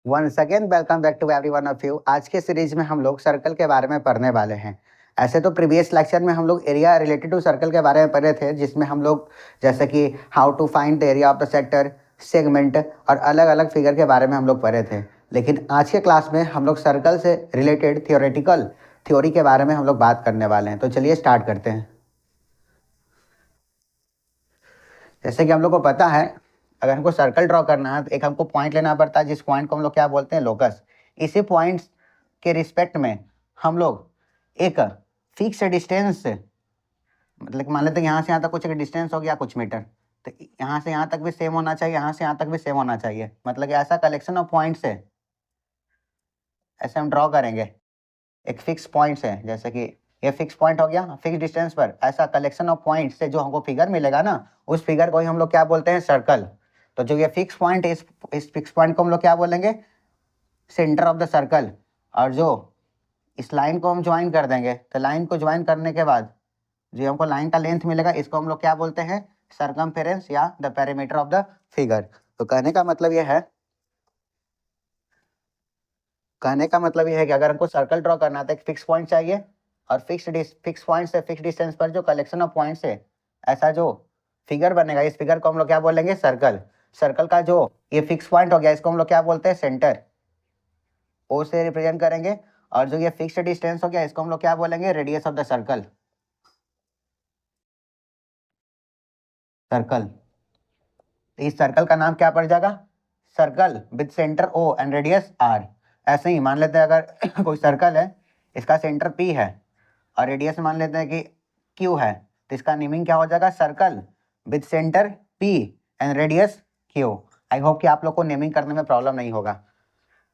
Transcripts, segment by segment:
Once again welcome back to every one of you. आज के series में हम लोग सर्कल के बारे में पढ़ने वाले हैं। ऐसे तो प्रीवियस लेक्चर में हम लोग एरिया रिलेटेड टू सर्कल के बारे में पढ़े थे, जिसमें हम लोग जैसे कि how to find the area of the sector, segment और अलग अलग फिगर के बारे में हम लोग पढ़े थे। लेकिन आज के क्लास में हम लोग सर्कल से रिलेटेड थियोरेटिकल थ्योरी के बारे में हम लोग बात करने वाले हैं। तो चलिए स्टार्ट करते हैं। जैसे कि हम लोग को पता है, अगर हमको सर्कल ड्रॉ करना है तो एक हमको पॉइंट लेना पड़ता है, जिस पॉइंट को हम लोग क्या बोलते हैं, लोकस। इसी पॉइंट्स के रिस्पेक्ट में हम लोग एक फिक्स डिस्टेंस से, मतलब मान लेते हैं यहाँ से यहाँ तक कुछ एक डिस्टेंस हो गया कुछ मीटर, तो यहाँ से यहाँ तक भी सेम होना चाहिए, यहाँ से यहाँ तक भी सेम होना चाहिए। मतलब कि ऐसा कलेक्शन ऑफ पॉइंट्स है, ऐसे हम ड्रॉ करेंगे। एक फिक्स पॉइंट है, जैसे कि ये फिक्स पॉइंट हो गया फिक्स डिस्टेंस पर, ऐसा कलेक्शन ऑफ पॉइंट से जो हमको फिगर मिलेगा ना, उस फिगर को ही हम लोग क्या बोलते हैं, सर्कल। तो जो ये फिक्स पॉइंट है, इस फिक्स पॉइंट को हम लोग क्या बोलेंगे, सेंटर ऑफ द सर्कल। और जो इस लाइन को हम ज्वाइन कर देंगे, तो लाइन को ज्वाइन करने के बाद जो हमको लाइन का लेंथ मिलेगा, इसको हम लोग क्या बोलते हैं, सरकमफेरेंस या the perimeter of the figure. तो कहने का मतलब ये है, कि अगर हमको सर्कल ड्रॉ करना है तो एक फिक्स पॉइंट चाहिए, और फिक्स पॉइंट से फिक्स डिस्टेंस पर जो कलेक्शन ऑफ पॉइंट्स है, ऐसा जो फिगर बनेगा, इस फिगर को हम लोग क्या बोलेंगे, सर्कल। सर्कल का जो ये फिक्स पॉइंट हो गया, इसको हम लोग क्या बोलते हैं, सेंटर, ओ से रिप्रेजेंट करेंगे। और जो ये फिक्स डिस्टेंस हो गया, इसको हम लोग क्या बोलेंगे, radius of the circle. Circle, इस सर्कल का नाम क्या पड़ जाएगा, circle with centre O and radius R. ऐसे ही मान लेते हैं, अगर कोई सर्कल है, इसका सेंटर पी है और रेडियस मान लेते हैं कि क्यू है, तो इसका नेमिंग क्या हो जाएगा, circle with centre P and radius Q. I hope कि आप लोग को नेमिंग करने में प्रॉब्लम नहीं होगा।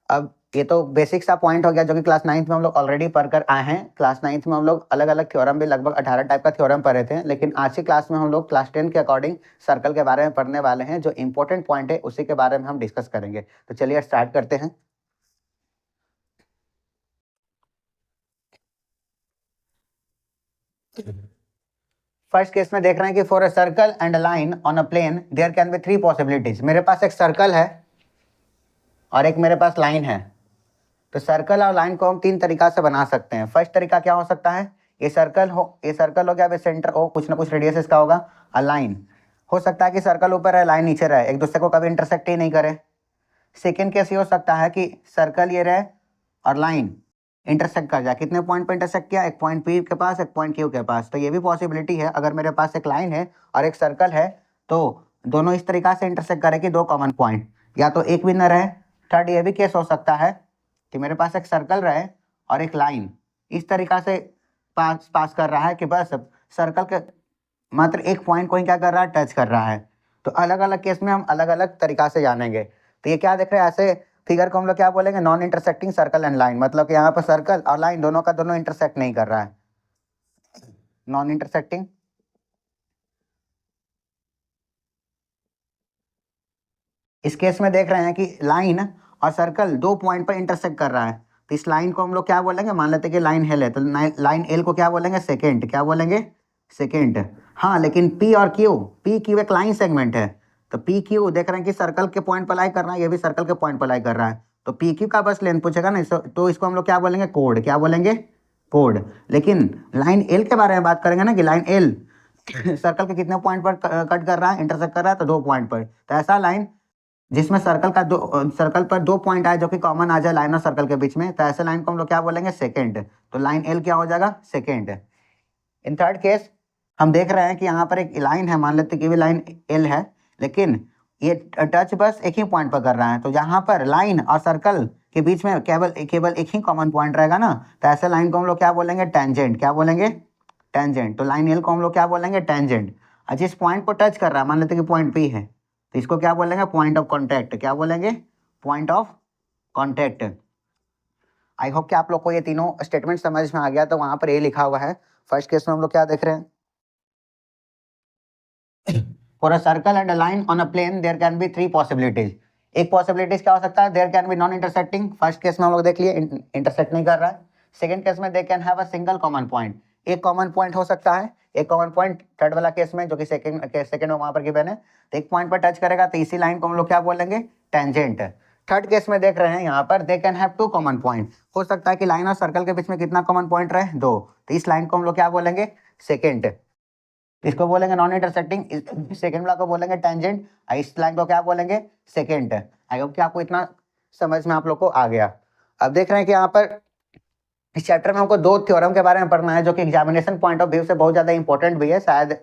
अब ये तो बेसिक सा पॉइंट हो गया, जो कि क्लास 9th में हम लोग ऑलरेडी पढ़ कर आए हैं। क्लास 9th में हम लोग अलग अलग थ्योरम भी लगभग 18 टाइप का थ्योरम पढ़े थे, लेकिन आज की क्लास में हम लोग क्लास 10 के अकॉर्डिंग सर्कल के बारे में पढ़ने वाले हैं। जो इंपॉर्टेंट पॉइंट है उसी के बारे में हम डिस्कस करेंगे। तो चलिए स्टार्ट करते हैं। फर्स्ट केस में देख रहे हैं कि for a circle and a line on a plane there can be 3 possibilities. मेरे पास एक सर्कल है और एक मेरे पास लाइन है। तो सर्कल और लाइन को हम 3 तरीका से बना सकते हैं। फर्स्ट तरीका क्या हो सकता है, ये सर्कल हो गया, सेंटर हो, कुछ ना कुछ रेडियस इसका होगा। और लाइन हो सकता है कि सर्कल ऊपर है, लाइन नीचे रहे, एक दूसरे को कभी इंटरसेक्ट ही नहीं करे। सेकेंड केस ये हो सकता है कि सर्कल ये रहे और लाइन इंटरसेक्ट कर जाए। कितने पॉइंट पर इंटरसेक्ट किया, एक पॉइंट पी के पास, एक पॉइंट क्यू के पास। तो ये भी पॉसिबिलिटी है, अगर मेरे पास एक लाइन है और एक सर्कल है, तो दोनों इस तरीका से इंटरसेक्ट करें 2 कॉमन पॉइंट, या तो एक भी न रहे। थर्ड ये भी केस हो सकता है कि मेरे पास एक सर्कल रहे और एक लाइन इस तरीका से पास कर रहा है कि बस सर्कल के मात्र एक पॉइंट को ही क्या कर रहा है, टच कर रहा है। तो अलग अलग केस में हम अलग अलग तरीका से जानेंगे। तो ये क्या देख रहे हैं, ऐसे फिगर को हम लोग क्या बोलेंगे, non intersecting circle and line. मतलब कि यहाँ पर सर्कल और लाइन दोनों का दोनों इंटरसेक्ट नहीं कर रहा है, नॉन इंटरसेक्टिंग। इस केस में देख रहे हैं कि लाइन और सर्कल 2 पॉइंट पर इंटरसेक्ट कर रहा है। तो इस लाइन को हम लोग क्या बोलेंगे, मान लेते हैं कि लाइन एल है, तो लाइन एल को क्या बोलेंगे, सेकेंड। क्या बोलेंगे, सेकेंड। हाँ, लेकिन पी क्यू एक लाइन सेगमेंट है। तो पी क्यू देख रहे हैं कि सर्कल के पॉइंट पर लाई कर रहा है, ये भी सर्कल के पॉइंट पर लाई कर रहा है। तो पी क्यू का बस लेंथ पूछेगा ना, तो इसको हम लोग क्या बोलेंगे, कोड। क्या बोलेंगे, कोड। लेकिन लाइन एल के बारे में बात करेंगे ना, कि लाइन एल सर्कल के कितने पॉइंट पर कट कर रहा है, इंटरसेक्ट कर रहा है, तो 2 पॉइंट पर। तो ऐसा लाइन जिसमें सर्कल पर 2 पॉइंट आए, जो कि कॉमन आ जाए लाइन और सर्कल के बीच में, तो ऐसे लाइन को हम लोग क्या बोलेंगे, सेकेंड। तो लाइन एल क्या हो जाएगा, सेकेंड। इन थर्ड केस हम देख रहे हैं कि यहाँ पर एक लाइन है, मान लेते हैं कि भी लाइन एल है, लेकिन ये टच बस एक ही पॉइंट पर कर रहा है। तो यहाँ पर लाइन और सर्कल के बीच में केवल एक ही कॉमन पॉइंट रहेगा ना, तो ऐसे लाइन को हम लोग क्या बोलेंगे, टेंजेंट। क्या बोलेंगे, टेंजेंट। तो लाइन एल को हम लोग क्या बोलेंगे, टेंजेंट। और जिस पॉइंट को टच कर रहा है, मान लेते हैं कि पॉइंट पी है, तो इसको क्या बोलेंगे, पॉइंट ऑफ कॉन्टैक्ट। क्या बोलेंगे, point of contact. I hope कि आप लोग को ये तीनों स्टेटमेंट समझ में आ गया। तो वहां पर ये लिखा हुआ है, फर्स्ट केस में हम लोग क्या देख रहे हैं, for a circle and a line on a plane there can be 3 possibilities. एक पॉसिबिलिटीज क्या हो सकता है, there can be non intersecting. First case में हम लोग देख लिए इंटरसेक्ट नहीं कर रहा है। सेकंड केस में दे can have a single common point, एक कॉमन पॉइंट हो सकता है, एक कॉमन पॉइंट। थर्ड वाला केस में, जो कि सेकंड में वहां पर गिवन है, तो एक पॉइंट पर टच करेगा, तो इसी लाइन को हम लोग क्या बोलेंगे, टेंजेंट। थर्ड केस में देख रहे हैं यहाँ पर they can have two common point, हो सकता है कि लाइन और सर्कल के बीच में कितना कॉमन पॉइंट रहे, दो, तो इस लाइन को हम लोग क्या बोलेंगे, सेकेंड, इसको बोलेंगे नॉन इंटरसेक्टिंग, सेकेंड वाला को बोलेंगे टेंजेंट, इस लाइन को क्या बोलेंगे, सेकेंड। आई होप कि आपको इतना समझ में आप लोग को आ गया। अब देख रहे हैं कि यहाँ पर इस चैप्टर में हमको दो थ्योरम के बारे में पढ़ना है जो कि एग्जामिनेशन पॉइंट ऑफ व्यू से बहुत ज़्यादा इंपॉर्टेंट भी है, शायद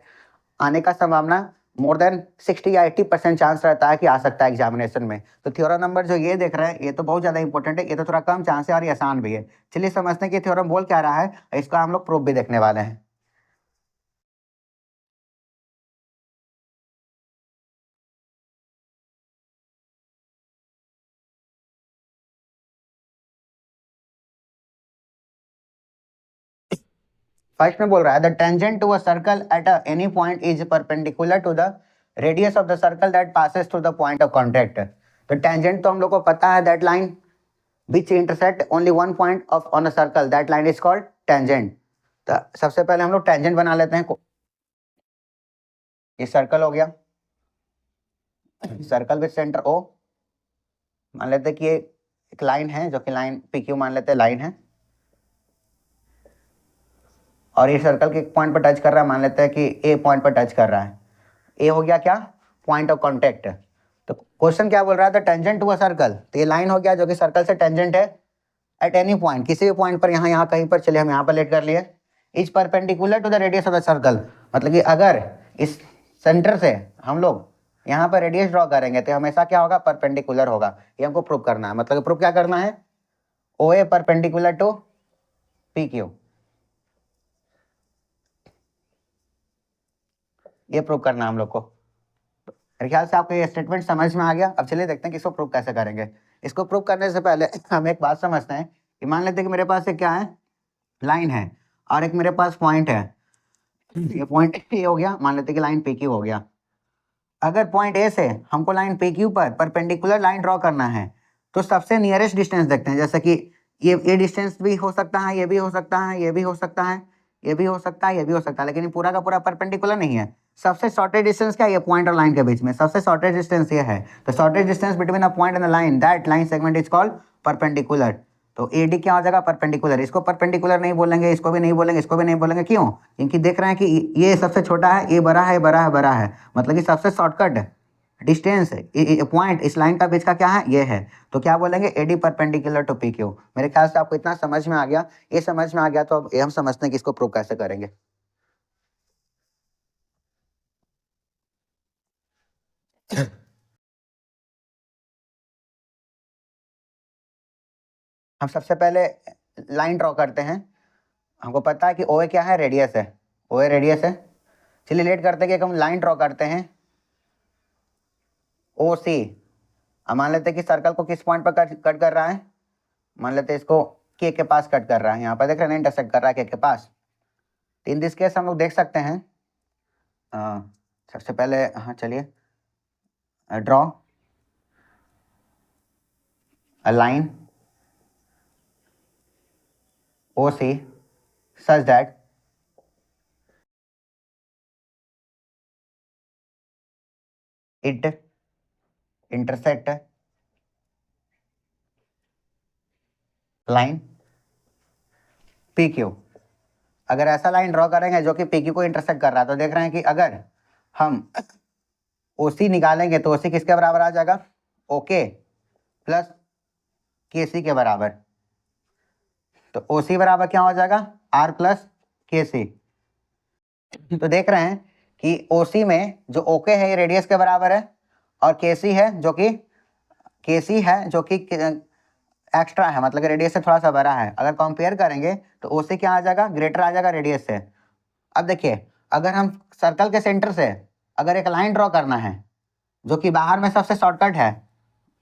आने का संभावना मोर देन 60 या 80% चांस रहता है कि आ सकता है एग्जामिनेशन में। तो थ्योरम नंबर जो ये देख रहे हैं ये तो बहुत ज़्यादा इंपॉर्टेंट है, ये तो थोड़ा कम चांस है और ये आसान भी है। चलिए समझते हैं कि थ्योरम बोल क्या रहा है, इसका हम लोग प्रूफ भी देखने वाले हैं। फर्स्ट में बोल रहा है the tangent to a circle at any point is perpendicular to the radius of the circle that passes through the point of contact. तो टेंजेंट तो हम लोग को पता है that line which intersect only one point of on a circle, that line is called tangent. तो सबसे पहले हम लोग टेंजेंट बना लेते हैं। ये सर्कल हो गया, सर्कल विद सेंटर ओ, मान लेते हैं कि ये एक लाइन है जो कि लाइन पी क्यू मान लेते हैं लाइन है, और ये सर्कल के पॉइंट पर टच कर रहा है, मान लेते हैं कि ए पॉइंट पर टच कर रहा है, ए हो गया क्या, पॉइंट ऑफ कॉन्टेक्ट। तो क्वेश्चन क्या बोल रहा है, the tangent to a circle, तो ये लाइन हो गया जो कि सर्कल से टेंजेंट है एट एनी पॉइंट, किसी भी पॉइंट पर, यहाँ यहाँ कहीं पर, चलिए हम यहाँ पर लेट कर लिए, is perpendicular to the radius of the circle, मतलब कि अगर इस सेंटर से हम लोग यहाँ पर रेडियस ड्रॉ करेंगे तो हमेशा क्या होगा, परपेंडिकुलर होगा। ये हमको प्रूव करना है, मतलब प्रूव क्या करना है, ओ ए परपेंडिकुलर टू पी क्यू, ये प्रूव करना है हम लोग को। मेरे ख्याल से आपको ये स्टेटमेंट समझ में आ गया। अब चलिए देखते हैं कि इसको प्रूव कैसे करेंगे। इसको प्रूव करने से पहले हम एक बात समझते हैं कि मान लेते हैं कि मेरे पास एक क्या है, लाइन है, और एक मेरे पास पॉइंट है, ये पॉइंट ए हो गया, मान लेते हैं कि लाइन पी क्यू हो गया। अगर पॉइंट ए से हमको लाइन पी क्यू पर परपेंडिकुलर लाइन ड्रॉ करना है तो सबसे नियरेस्ट डिस्टेंस देखते हैं, जैसे कि ये डिस्टेंस भी हो सकता है, ये भी हो सकता है, ये भी हो सकता है, ये भी हो सकता है, ये भी हो सकता है, लेकिन ये पूरा का पूरा परपेंडिकुलर नहीं है। सबसे शॉर्टेस्ट डिस्टेंस क्या है, ये पॉइंट और लाइन के बीच में सबसे शॉर्टेस्ट डिस्टेंस ये है। तो shortest distance between a point and the line, that line segment is called perpendicular. तो ए डी क्या हो जाएगा, परपेंडिकुलर। इसको परपेंडिकुलर नहीं बोलेंगे, इसको भी नहीं बोलेंगे, इसको भी नहीं बोलेंगे, क्यों, क्योंकि देख रहे हैं कि ये सबसे छोटा है, ये बड़ा है, बड़ा है, बड़ा है, मतलब कि सबसे शॉर्टकट डिस्टेंस पॉइंट इस लाइन का बीच का क्या है, ये है। तो क्या बोलेंगे, AD perpendicular to P Q. मेरे ख्याल से आपको इतना समझ में आ गया, ये समझ में आ गया तो अब ये हम समझते हैं कि इसको प्रूव कैसे करेंगे। हम सबसे पहले लाइन ड्रॉ करते हैं। हमको पता है कि ओ ए क्या है, रेडियस है, ओ ए रेडियस है। चलिए लेट करते हैं कि हम लाइन ड्रॉ करते हैं ओ सी। अब मान लेते हैं कि सर्कल को किस पॉइंट पर कट कर रहा है, मान लेते हैं इसको के पास कट कर रहा है, यहाँ पर देख रहे हैं इंटरसेक्ट कर रहा है के पास। तो इन दिस केस हम लोग देख सकते हैं, सबसे पहले हाँ चलिए draw a line O C such that it intersect line P Q. अगर ऐसा लाइन ड्रॉ करेंगे जो कि पी क्यू को इंटरसेक्ट कर रहा है, तो देख रहे हैं कि अगर हम ओ सी निकालेंगे तो ओ सी किसके बराबर आ जाएगा, ओके प्लस के सी के बराबर। तो ओ सी बराबर क्या हो जाएगा, आर प्लस के सी। तो देख रहे हैं कि ओ सी में जो ओके है ये रेडियस के बराबर है, और के सी है जो कि एक्स्ट्रा है, मतलब रेडियस से थोड़ा सा बड़ा है। अगर कंपेयर करेंगे तो ओ से क्या आ जाएगा, ग्रेटर आ जाएगा रेडियस से। अब देखिए अगर हम सर्कल के सेंटर से अगर एक लाइन ड्रॉ करना है जो कि बाहर में सबसे शॉर्टकट है,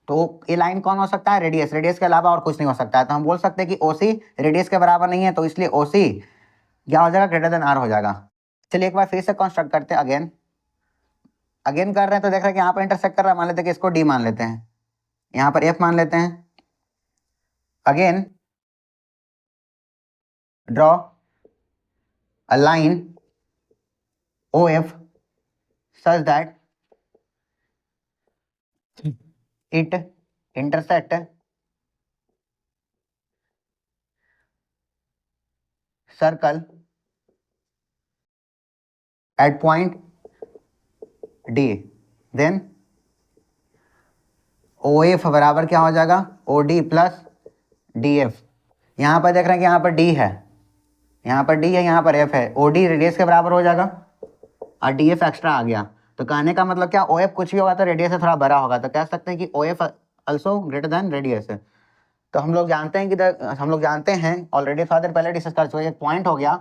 तो ये लाइन कौन हो सकता है, रेडियस, रेडियस के अलावा और कुछ नहीं हो सकता है। तो हम बोल सकते हैं कि ओ सी रेडियस के बराबर नहीं है, तो इसलिए ओ सी क्या हो जाएगा, ग्रेटर देन आर हो जाएगा। चलिए एक बार फिर से कंस्ट्रक्ट करते हैं, अगेन अगेन कर रहे हैं। तो देख रहे हैं कि यहाँ पर इंटरसेक्ट कर रहा है, मान लेते हैं कि इसको डी मान लेते हैं, यहाँ पर एफ मान लेते हैं। Again draw a line OF such that it intersect circle at point D, then O F बराबर क्या हो जाएगा, O D plus D F. यहाँ पर देख रहे हैं कि यहाँ पर डी है, यहाँ पर डी है, यहाँ पर एफ है, ओ डी रेडियस के बराबर हो जाएगा और डी एफ एक्स्ट्रा आ गया। तो कहने का मतलब क्या, ओ एफ कुछ भी होगा तो रेडियस से थोड़ा बड़ा होगा, तो कह सकते हैं कि O F also greater than radius. तो हम लोग जानते हैं कि हम लोग जानते हैं ऑलरेडी थोड़ा देर पहले डिस्कस कर चुके, एक पॉइंट हो गया,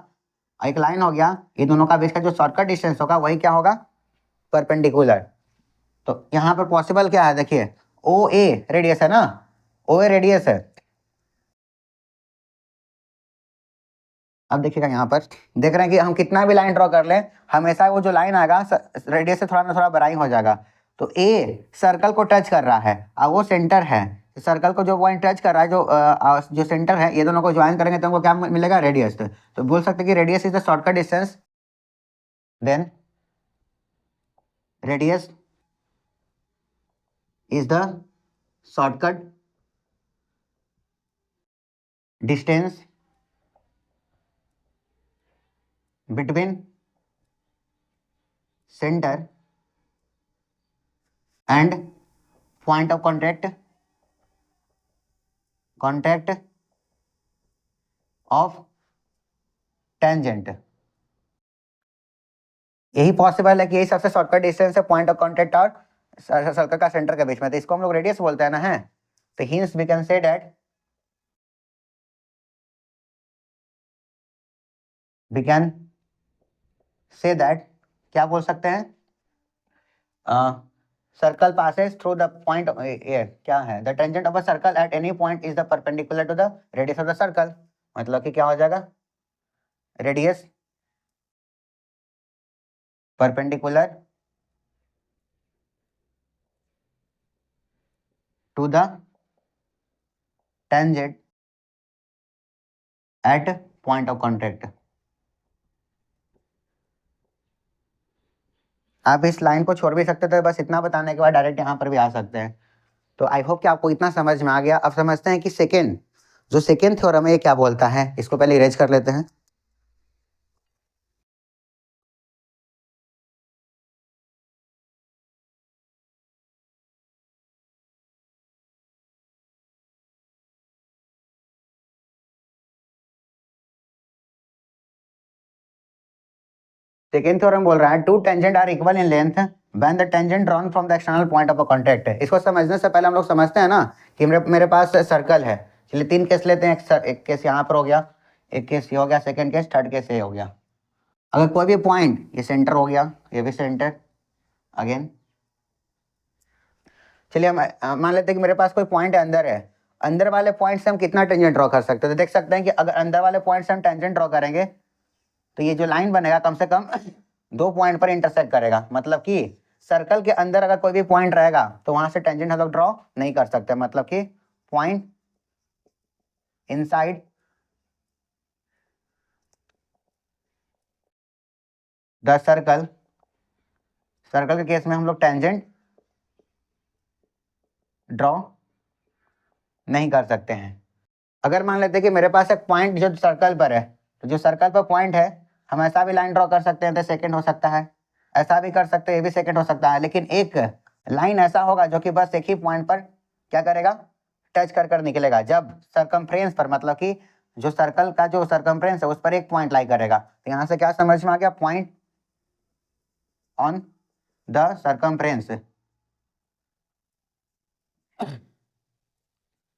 एक लाइन हो गया, ये दोनों का बीच का जो शॉर्टकट डिस्टेंस होगा वही क्या होगा, परपेंडिकुलर। तो यहाँ पर पॉसिबल क्या है, देखिए ओ ए रेडियस है ना, ओ ए रेडियस है। अब देखिएगा यहाँ पर देख रहे हैं कि हम कितना भी लाइन ड्रॉ कर लें, हमेशा वो जो लाइन आएगा रेडियस से थोड़ा ना थोड़ा बड़ा ही हो जाएगा। तो ए सर्कल को टच कर रहा है और वो सेंटर है, सर्कल को जो पॉइंट टच कर रहा है, जो सेंटर है, ये दोनों को ज्वाइन करेंगे तो हमको क्या मिलेगा, रेडियस। तो बोल सकते हैं कि radius is the shortcut distance, then radius is the shortcut distance between center and point of contact of tangent। यही पॉसिबल है कि यही सबसे शॉर्टकट डिस्टेंस है पॉइंट ऑफ कांटेक्ट और सर्कल का सेंटर के बीच में, तो इसको हम लोग रेडियस बोलते हैं ना, है। तो hence we can say that, we can say that, क्या बोल सकते हैं, circle passes through the point क्या है, the tangent of a circle at any point is the perpendicular to the radius of the circle. मतलब कि क्या हो जाएगा, radius perpendicular to the tangent at point of contact. आप इस line को छोड़ भी सकते थे, बस इतना बताने के बाद डायरेक्ट यहाँ पर भी आ सकते हैं। तो आई होप कि आपको इतना समझ में आ गया। अब समझते हैं कि सेकेंड, जो सेकेंड थ्योरम है ये क्या बोलता है, इसको पहले इरेज कर लेते हैं। सेकेंड थ्योरम बोल रहा है two tangent are equal in length when the tangent drawn from the external point of a contact. इसको समझने से पहले हम लोग समझते हैं ना कि मेरे पास सर्कल है। चलिए 3 केस लेते हैं, एक केस यहाँ पर हो गया, एक केस ये हो गया, सेकंड केस, थर्ड केस ये हो गया। अगर कोई भी पॉइंट, ये सेंटर हो गया, ये भी सेंटर, अगेन चलिए हम मान लेते हैं कि मेरे पास कोई पॉइंट अंदर है, अंदर वाले पॉइंट से हम कितना टेंजेंट ड्रॉ कर सकते हैं। तो देख सकते हैं कि अगर अंदर वाले पॉइंट से हम टेंजेंट ड्रॉ करेंगे तो ये जो लाइन बनेगा कम से कम 2 पॉइंट पर इंटरसेक्ट करेगा। मतलब कि सर्कल के अंदर अगर कोई भी पॉइंट रहेगा तो वहां से टेंजेंट हम लोग ड्रॉ नहीं कर सकते। मतलब कि point inside the circle, circle के केस में हम लोग टेंजेंट ड्रॉ नहीं कर सकते हैं। अगर मान लेते हैं कि मेरे पास एक पॉइंट जो सर्कल पर है, तो जो सर्कल पर पॉइंट है हम ऐसा भी लाइन ड्रॉ कर सकते हैं तो सेकंड हो सकता है, ऐसा भी कर सकते हैं, ये भी सेकंड हो सकता है। लेकिन एक लाइन ऐसा होगा जो कि बस एक ही पॉइंट पर क्या करेगा, टच कर निकलेगा, जब सरकमफ्रेंस पर, मतलब कि जो सर्कल का जो सरकमफ्रेंस है उस पर एक पॉइंट लाई करेगा। तो यहाँ से क्या समझ में आ गया, पॉइंट ऑन द सरकमफ्रेंस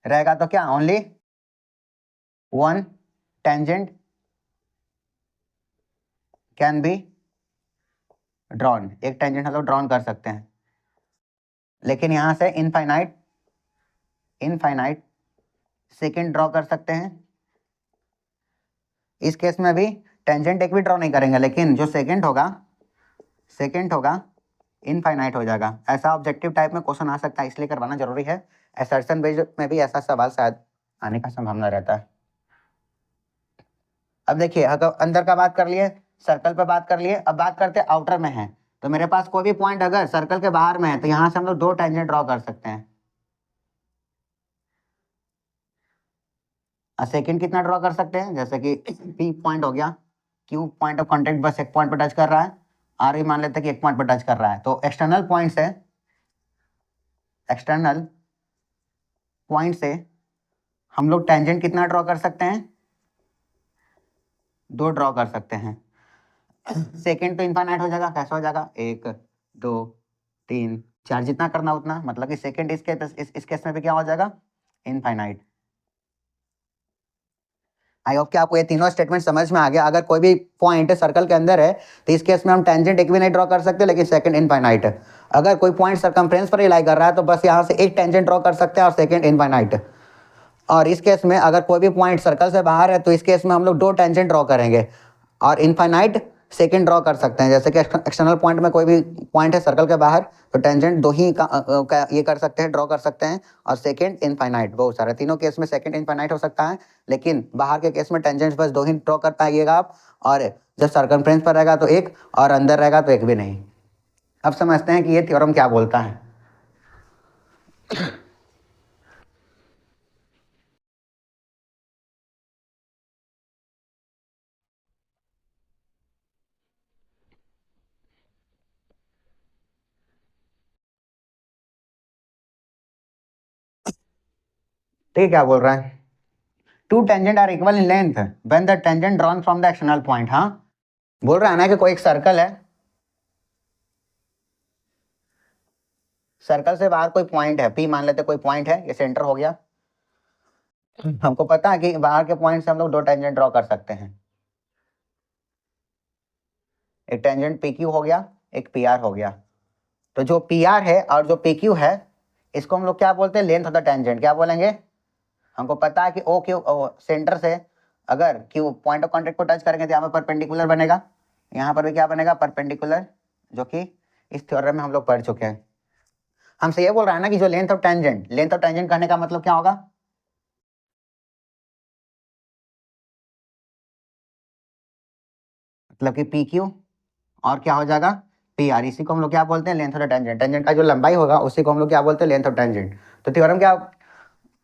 रहेगा। तो क्या, only one tangent can be drawn, एक टेंजेंट हम लोग ड्रॉन कर सकते हैं। लेकिन यहाँ से इनफाइनाइट सेकेंड ड्रॉ कर सकते हैं। इस केस में भी टेंजेंट एक भी ड्रॉ नहीं करेंगे, लेकिन जो सेकेंड होगा इनफाइनाइट हो जाएगा। ऐसा ऑब्जेक्टिव टाइप में क्वेश्चन आ सकता है, इसलिए करवाना जरूरी है। असर्शन बेस्ड में भी ऐसा सवाल शायद आने का संभावना रहता है। अब देखिए, अगर अंदर का बात कर लिए, सर्कल पे बात कर लिए, अब बात करते हैं आउटर में है। तो मेरे पास कोई भी पॉइंट अगर सर्कल के बाहर में है तो यहाँ से हम लोग 2 टेंजेंट ड्रॉ कर सकते हैं। सेकंड कितना ड्रॉ कर सकते हैं, जैसे कि पी पॉइंट हो गया, क्यू पॉइंट ऑफ कॉन्टेक्ट बस एक पॉइंट पर टच कर रहा है, आर भी मान लेते हैं कि एक पॉइंट पर टच कर रहा है, तो एक्सटर्नल पॉइंट से हम लोग टेंजेंट कितना ड्रॉ कर सकते हैं, 2 ड्रॉ कर सकते हैं। सेकंड तो इनफाइनाइट हो जाएगा, कैसा हो जाएगा, 1 2 3 4, जितना करना उतना, मतलब कि सेकंड इस केस में भी क्या हो जाएगा, इनफाइनाइट। आई होप कि आपको ये तीनों स्टेटमेंट समझ में आ गया। अगर कोई भी पॉइंट सर्कल के अंदर है तो इस केस में हम टेंजेंट एक भी नहीं ड्रॉ कर सकते, लेकिन सेकंड इनफाइनाइट है। अगर कोई पॉइंट सर्कमफ्रेंस पर लाई कर रहा है तो बस यहाँ से एक टेंजेंट ड्रॉ कर सकते हैं और सेकंड इनफाइनाइट। और इस केस में अगर कोई भी पॉइंट सर्कल से बाहर है तो इस केस में हम लोग 2 टेंजेंट ड्रॉ करेंगे और इनफाइनाइट सेकंड ड्रॉ कर सकते हैं। जैसे कि एक्सटर्नल पॉइंट में कोई भी पॉइंट है सर्कल के बाहर तो टेंजेंट 2 ही ये कर सकते हैं, ड्रॉ कर सकते हैं, और सेकंड इनफाइनाइट बहुत सारे, तीनों केस में सेकंड इनफाइनाइट हो सकता है, लेकिन बाहर के केस में टेंजेंट बस 2 ही ड्रॉ कर पाइएगा आप, और जब सर्कमफ्रेंस पर रहेगा तो एक, और अंदर रहेगा तो एक भी नहीं। अब समझते हैं कि ये थ्योरम क्या बोलता है। ठीक है, क्या बोल रहा है, 2 tangent are equal in length when the tangent drawn from the external point. हाँ, बोल रहा है ना कि कोई एक सर्कल है, सर्कल से बाहर कोई पॉइंट है, पी मान लेते कोई पॉइंट है, ये सेंटर हो गया। हमको पता है कि बाहर के पॉइंट से हम लोग 2 टेंजेंट ड्रॉ कर सकते हैं, एक टेंजेंट पी क्यू हो गया, एक पी आर हो गया। तो जो पी आर है और जो पी क्यू है इसको हम लोग क्या बोलते हैं, लेंथ ऑफ द टेंजेंट। क्या बोलेंगे, हमको पता है कि ओ क्यू सेंटर से अगर क्यू पॉइंट ऑफ कॉन्टेक्ट को टच करेंगे तो यहाँ पर परपेंडिकुलर बनेगा, यहाँ पर भी क्या बनेगा, परपेंडिकुलर, जो कि इस थ्योरम में हम लोग पढ़ चुके हैं। हमसे ये बोल रहा है ना कि जो लेंथ ऑफ टेंजेंट कहने का मतलब क्या होगा, मतलब कि पी क्यू और क्या हो जाएगा, पी आर, इसी को हम लोग क्या बोलते हैं, length of the tangent. Tangent का जो लंबाई होगा उसी को हम लोग क्या बोलते हैं, लेंथ ऑफ टेंजेंट। तो थ्योरम क्या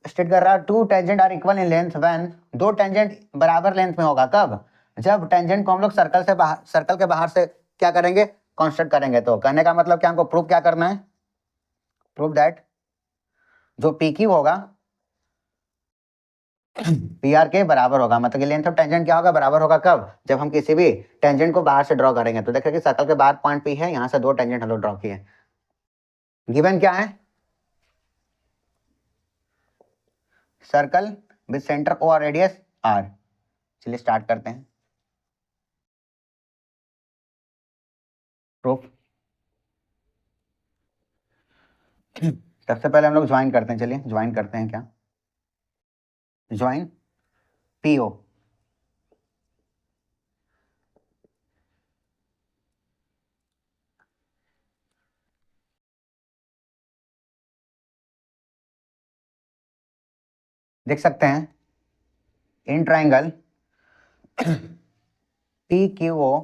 स्टेट कर रहा है, 2 tangent are equal in length when 2 tangent बराबर लेंथ में होगा, कब, जब टेंजेंट को हम लोग सर्कल के बाहर से क्या करेंगे, कंस्ट्रक्ट करेंगे। तो कहने का मतलब क्या, हमको प्रूव क्या करना है, प्रूव दैट जो पी क्यू होगा पी आर के बराबर होगा, मतलब कि लेंथ ऑफ टेंजेंट क्या होगा, बराबर होगा कब, जब हम किसी भी टेंजेंट को बाहर से ड्रॉ करेंगे। तो देखिए कि सर्कल के बाहर पॉइंट पी है, यहाँ से 2 टेंजेंट हम लोग ड्रॉ किए। गिवन क्या है, सर्कल विद सेंटर ओ और रेडियस आर। चलिए स्टार्ट करते हैं प्रूफ। सबसे पहले हम लोग ज्वाइन करते हैं, चलिए ज्वाइन करते हैं, क्या ज्वाइन पी ओ, देख सकते हैं in triangle P Q O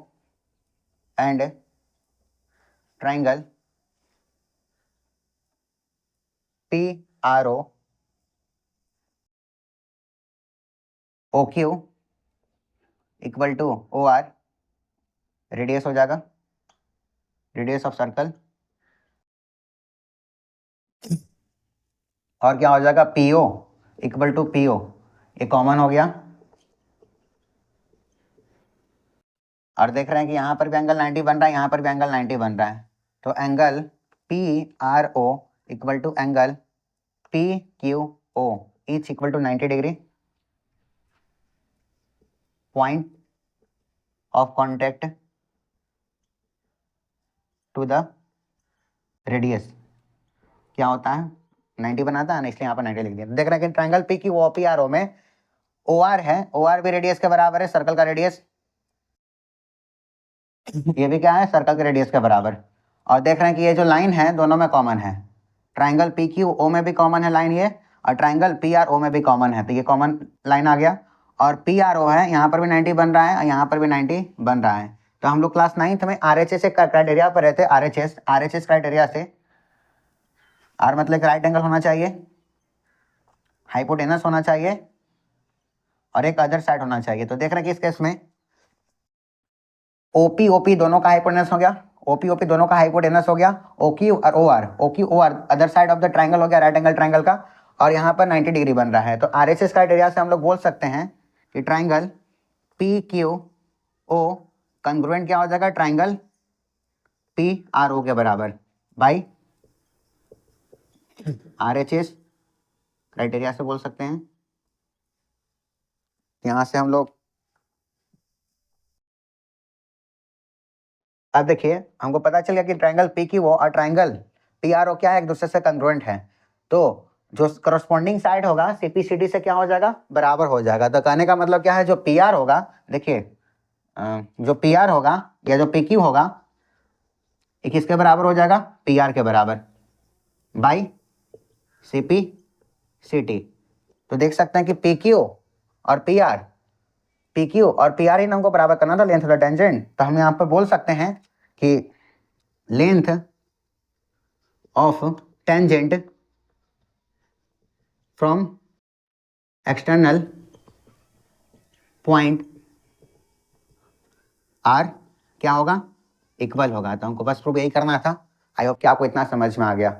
and triangle P R O Q equal to O R, radius हो जाएगा, रेडियस ऑफ सर्कल, और क्या हो जाएगा, P O equal to P O, ये कॉमन हो गया। और देख रहे हैं कि यहाँ पर भी एंगल 90 बन रहा है, यहाँ पर भी एंगल 90 बन रहा है। तो angle P R O equal to angle P Q O each equal to 90 degree, point of contact to the radius क्या होता है, 90 बनाता है ना, इसलिए यहाँ पर 90 लिख दिया। देख रहे हैं कि triangle P Q O P R O में ओ आर है, ओ आर भी रेडियस के बराबर है, सर्कल का रेडियस, ये भी क्या है, सर्कल के रेडियस के बराबर। और देख रहे हैं कि ये जो लाइन है दोनों में कॉमन है, ट्राइंगल पी क्यू ओ में भी कॉमन है लाइन ये, और ट्राइंगल पी आर ओ में भी कॉमन है, तो ये कॉमन लाइन आ गया। और पी आर ओ है, यहाँ पर भी 90 बन रहा है और यहाँ पर भी 90 बन रहा है। तो हम लोग क्लास 9th में आर एच एस क्राइटेरिया पर रहते, आर एच एस क्राइटेरिया से, आर मतलब राइट एंगल होना चाहिए, हाइपोटेनस होना चाहिए, और एक अदर साइड होना चाहिए। तो देख रहे हैं कि इस केस में ओपी ओपी दोनों का हाइपोटेनस हो गया, ओपी ओपी दोनों का हाइपोटेनस हो गया, ओक्यू और O R other side of the triangle हो गया, राइट एंगल ट्राइंगल का, और यहाँ पर 90 डिग्री बन रहा है। तो आरएचएस क्राइटेरिया से हम लोग बोल सकते हैं कि triangle P Q O congruent क्या हो जाएगा, ट्राइंगल पी आर ओ के बराबर बाई आरएचएस क्राइटेरिया से बोल सकते हैं। यहाँ से हम लोग अब देखिए हमको पता चल गया कि ट्राइंगल पी क्यू ओ और ट्राइंगल पी आर ओ क्या है, एक दूसरे से कंग्रुएंट है। तो जो करस्पॉन्डिंग साइड होगा सीपीसीडी से क्या हो जाएगा, बराबर हो जाएगा। तो कहने का मतलब क्या है, जो पी आर होगा, देखिए जो पी आर होगा या जो पी क्यू होगा ये किसके बराबर हो जाएगा, पी आर के बराबर by C P C T. तो देख सकते हैं कि पी क्यू और पी आर, पी क्यू और पी आर इन हमको बराबर करना था लेंथ ऑफ द टेंजेंट। तो हम यहाँ पर बोल सकते हैं कि length of tangent from external point R क्या होगा, इक्वल होगा। तो हमको बस प्रूफ यही करना था। आई होप कि आपको इतना समझ में आ गया।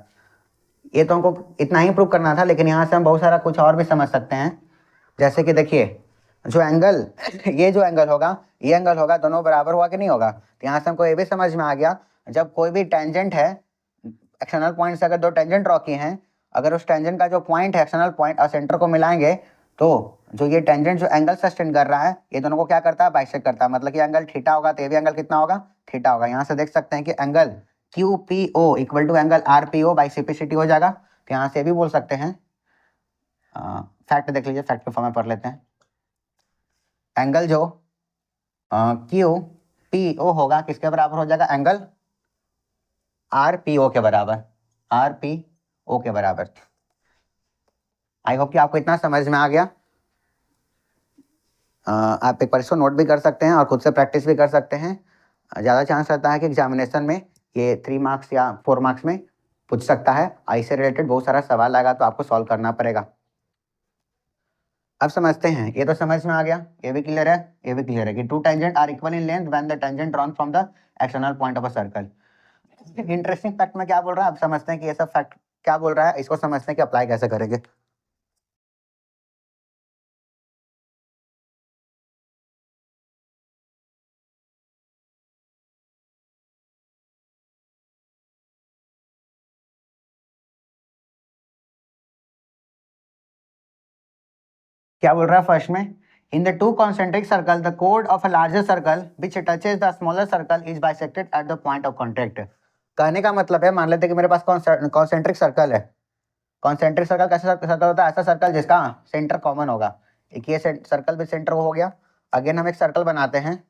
ये तो हमको इतना ही प्रूव करना था, लेकिन यहाँ से हम बहुत सारा कुछ और भी समझ सकते हैं। जैसे कि देखिए जो एंगल ये जो एंगल होगा, ये एंगल होगा, दोनों बराबर हुआ कि नहीं होगा। तो यहाँ से हमको ये भी समझ में आ गया, जब कोई भी टेंजेंट है, एक्सटर्नल पॉइंट से अगर दो टेंजेंट ड्रॉ किए हैं, अगर उस टेंजेंट का जो पॉइंट है एक्सटर्नल पॉइंट और सेंटर को मिलाएंगे, तो जो ये टेंजेंट जो एंगल सस्टेन कर रहा है, ये दोनों को क्या करता है, बाइसेक्ट करता है। मतलब कि एंगल थीटा होगा तो ये भी एंगल कितना होगा, थीटा होगा। यहाँ से देख सकते हैं कि angle Q P O equal to angle R P O by CPCT हो जाएगा। तो यहाँ से भी बोल सकते हैं, फैक्ट देख लीजिए, फैक्ट के फॉर्म में पढ़ लेते हैं। एंगल जो क्यू पी ओ होगा किसके बराबर हो जाएगा, एंगल आर पी ओ के बराबर, आर पी ओ के बराबर। आई होप कि आपको इतना समझ में आ गया। आप एक बार इसको नोट भी कर सकते हैं और खुद से प्रैक्टिस भी कर सकते हैं। ज़्यादा चांस रहता है कि एग्जामिनेशन में ये 3 मार्क्स या 4 मार्क्स में पूछ सकता है। आई से रिलेटेड बहुत सारा सवाल आएगा तो आपको सॉल्व करना पड़ेगा। अब समझते हैं, ये तो समझ में आ गया, ये भी क्लियर है, ये भी क्लियर है कि two tangent are equal in length when the tangent drawn from the external point of a circle. Interesting fact में क्या बोल रहा है, अब समझते हैं कि ये सब फैक्ट क्या बोल रहा है, इसको समझते हैं कि अप्लाई कैसे करेंगे। क्या बोल रहा है फर्स्ट में, in the two concentric circle the कोड of a larger circle which touches the smaller circle is bisected at the point of contact. कहने का मतलब है, मान लेते हैं कि मेरे पास कॉन्सेंट्रिक सर्कल है। कॉन्सेंट्रिक सर्कल कैसा सर्कल होता है, ऐसा सर्कल जिसका सेंटर कॉमन होगा। एक ये सर्कल भी सेंटर हो गया। अगेन हम एक सर्कल बनाते हैं,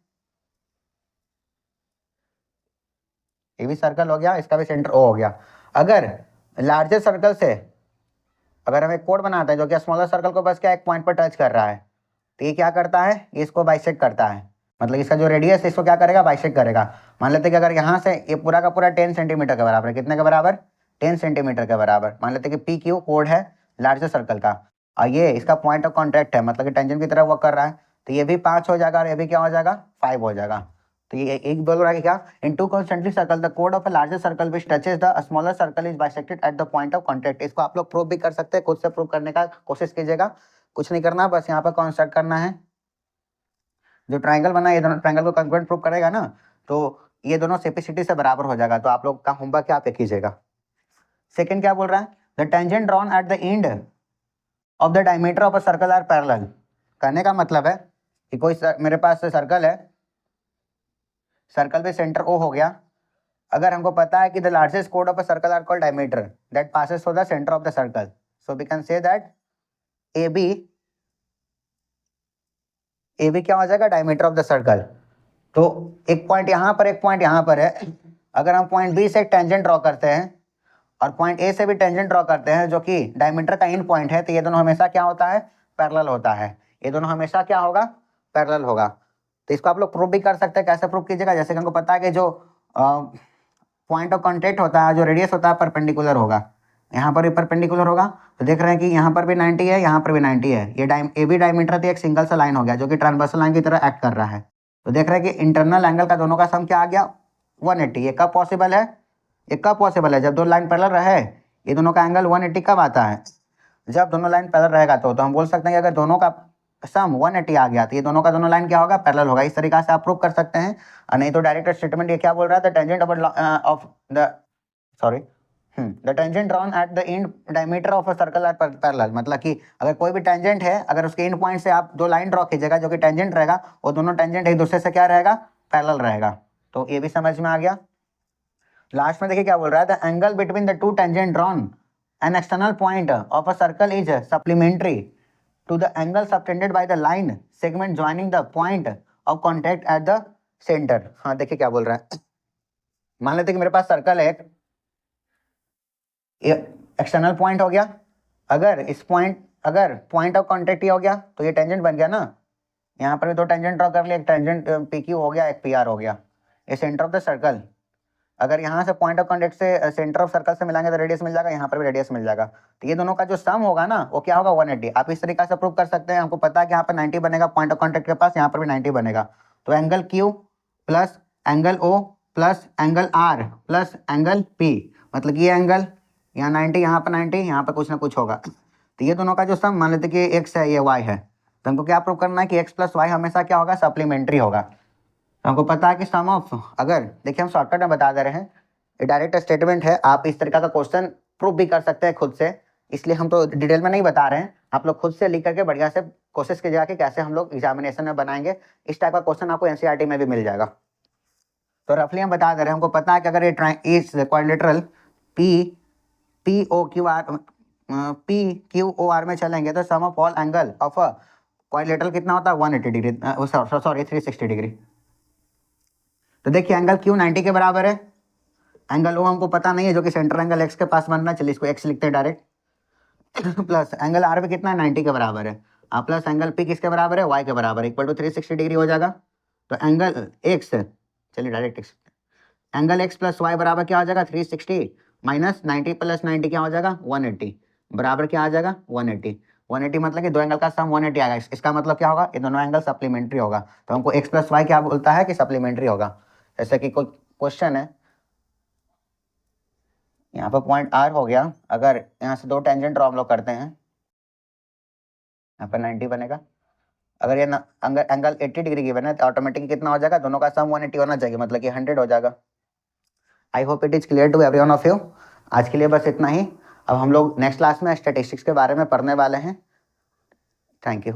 ये भी सर्कल हो गया, इसका भी सेंटर ओ हो गया। अगर लार्जर सर्कल से अगर हम एक कोड बनाते हैं जो कि स्मॉलर सर्कल को बस क्या एक पॉइंट पर टच कर रहा है, तो ये क्या करता है, ये इसको बाइसेक्ट करता है। मतलब इसका जो रेडियस है इसको क्या करेगा, बाइसेक्ट करेगा। मान लेते हैं कि अगर यहाँ से ये पूरा का पूरा 10 सेंटीमीटर के बराबर है, कितने के बराबर, 10 सेंटीमीटर के बराबर। मान लेते हैं कि पी क्यू कोड है लार्जर सर्कल का, और ये इसका पॉइंट ऑफ कॉन्टैक्ट है, मतलब कि टेंजेंट की तरह वर्क कर रहा है। तो ये भी 5 हो जाएगा और ये भी क्या हो जाएगा, 5 हो जाएगा। तो ये एक बोल रहा है कि क्या, in two concentric circle the कोड of a larger circle which touches the smaller circle is bisected at the point of contact. इसको आप लोग प्रूव भी कर सकते हैं, खुद से प्रूव करने का कोशिश कीजिएगा। कुछ नहीं करना, बस यहाँ पर कंस्ट्रक्ट करना है। जो ट्राइंगल बना है, ये दोनों ट्राइंगल को कंग्रुएंट प्रूव करेगा ना, तो ये दोनों सीपीसीटी से बराबर हो जाएगा। तो आप लोग का होमवर्क क्या आप कीजिएगा। सेकंड क्या बोल रहा है, the tangent drawn at the end of the diameter of a circle are parallel. कहने का मतलब है कि कोई मेरे पास सर्कल है, सर्कल पे सेंटर ओ हो गया। अगर हमको पता है कि द लार्जेस्ट कोड of a circle are called diameter that passes through the centre of the circle, so we can say that A B क्या हो जाएगा, डायमीटर ऑफ द सर्कल। तो एक पॉइंट यहाँ पर, एक पॉइंट यहाँ पर है। अगर हम पॉइंट बी से एक टेंजेंट ड्रॉ करते हैं और पॉइंट ए से भी टेंजेंट ड्रॉ करते हैं जो कि डायमीटर का इन पॉइंट है, तो ये दोनों हमेशा क्या होता है, पैरेलल होता है। ये दोनों हमेशा क्या होगा, पैरेलल होगा। तो इसको आप लोग प्रूव भी कर सकते हैं। कैसे प्रूव कीजिएगा, जैसे कि हमको पता है कि जो पॉइंट ऑफ कॉन्टैक्ट होता है, जो रेडियस होता है, परपेंडिकुलर होगा। यहाँ पर भी परपेंडिकुलर होगा। तो देख रहे हैं कि यहाँ पर भी 90 है, यहाँ पर भी 90 है। ये भी डायमीटर थी, एक सिंगल सा लाइन हो गया जो कि ट्रांसवर्सल लाइन की तरह एक्ट कर रहा है। तो देख रहे हैं कि इंटरनल एंगल का दोनों का सम क्या आ गया 180। ये कब पॉसिबल है, ये कब पॉसिबल है, जब दो लाइन पैरेलल रहे। ये दोनों का एंगल 180 कब आता है, जब दोनों लाइन पैरेलल रहेगा। तो हम बोल सकते हैं कि अगर दोनों का सम 180 आ गया तो ये दोनों का दोनों लाइन क्या होगा, पैरेलल होगा। इस तरीके से आप प्रूव कर सकते हैं। और नहीं तो डायरेक्ट स्टेटमेंट ये क्या बोल रहा है, the tangent of the sorry the tangent drawn at the end diameter of a circle are parallel. मतलब कि अगर कोई भी टेंजेंट है, अगर उसके एंड पॉइंट से आप दो लाइन ड्रॉ कीजिएगा जो कि टेंजेंट रहेगा, वो दोनों टेंजेंट एक दूसरे से क्या रहेगा, पैरेलल रहेगा। तो ये भी समझ में आ गया। लास्ट में देखिए क्या बोल रहा है, the angle between the two tangent drawn an external point of a circle is supplementary to the angle subtended by the line segment joining the point of contact at the centre. हाँ देखिए क्या बोल रहा है, मान लेते कि मेरे पास सर्कल है, एक्सटर्नल पॉइंट हो गया। अगर पॉइंट ऑफ कॉन्टेक्ट ही हो गया तो ये टेंजेंट बन गया ना। यहाँ पर भी दो टेंजेंट ड्रॉ कर लिया, एक टेंजेंट पी क्यू हो गया, एक पी आर हो गया। ये सेंटर ऑफ द सर्कल, अगर यहाँ से पॉइंट ऑफ कॉन्टेक्ट से सेंटर ऑफ सर्कल से मिलाएंगे तो रेडियस मिल जाएगा, यहाँ पर भी रेडियस मिल जाएगा। तो ये दोनों का जो सम होगा ना वो क्या होगा 180। आप इस तरीके से प्रूव कर सकते हैं। हमको पता है कि यहाँ पर 90 बनेगा, पॉइंट ऑफ कॉन्टेक्ट के पास यहाँ पर भी 90 बनेगा। तो angle Q plus angle O plus angle R plus angle P, मतलब ये एंगल यहाँ 90, यहाँ पर 90, यहाँ पर कुछ ना कुछ होगा। तो ये दोनों का जो सम मान लेते कि एक्स है, ये वाई है। तो हमको क्या प्रूव करना है कि एक्स प्लस वाई हमेशा क्या होगा, सप्लीमेंट्री होगा। तो हमको पता है कि सम ऑफ, अगर देखिए हम शॉर्टकट में बता दे रहे हैं, ये डायरेक्ट स्टेटमेंट है। आप इस तरीका का क्वेश्चन प्रूव भी कर सकते हैं खुद से, इसलिए हम तो डिटेल में नहीं बता रहे हैं। आप लोग खुद से लिख करके बढ़िया से कोशिश कीजिएगा कि कैसे हम लोग एग्जामिनेशन में बनाएंगे। इस टाइप का क्वेश्चन आपको एनसीईआरटी में भी मिल जाएगा। तो रफली हम बता दे रहे हैं, हमको पता है कि अगर ये quadrilateral P Q O R में चलेंगे तो sum of all angle of a quadrilateral कितना होता है 180 डिग्री, सॉरी 360 डिग्री। तो देखिए एंगल क्यू 90 के बराबर है, एंगल ओ हमको पता नहीं है जो कि सेंटर एंगल एक्स के पास बनना है, चलिए इसको एक्स लिखते हैं डायरेक्ट। प्लस एंगल आर भी कितना है 90 के बराबर है, प्लस एंगल पी किसके बराबर है, वाई के बराबर, इक्वल टू 360 डिग्री हो जाएगा। तो एंगल एक्स, चलिए direct X, angle X plus Y बराबर क्या हो जाएगा 360 माइनस 90 प्लस 90 क्या हो जाएगा 180, बराबर क्या आ जाएगा 180। 180 मतलब कि दो एंगल का सम 180 आएगा। इसका मतलब क्या होगा, ये दोनों एंगल सप्लीमेंट्री होगा। तो हमको एक्स प्लस वाई क्या बोलता है कि सप्लीमेंट्री होगा। जैसे कि कोई क्वेश्चन है, यहाँ पर पॉइंट आर हो गया, अगर यहाँ से दो टेंजेंट ड्रॉ हम लोग करते हैं, यहाँ पर 90 बनेगा। अगर ये एंगल 80 डिग्री की बने तो ऑटोमेटिकली कितना हो जाएगा, दोनों का सम 180 होना चाहिए, मतलब कि 100 हो जाएगा। I hope it is clear to everyone of you. आज के लिए बस इतना ही। अब हम लोग नेक्स्ट क्लास में स्टैटिस्टिक्स के बारे में पढ़ने वाले हैं। Thank you.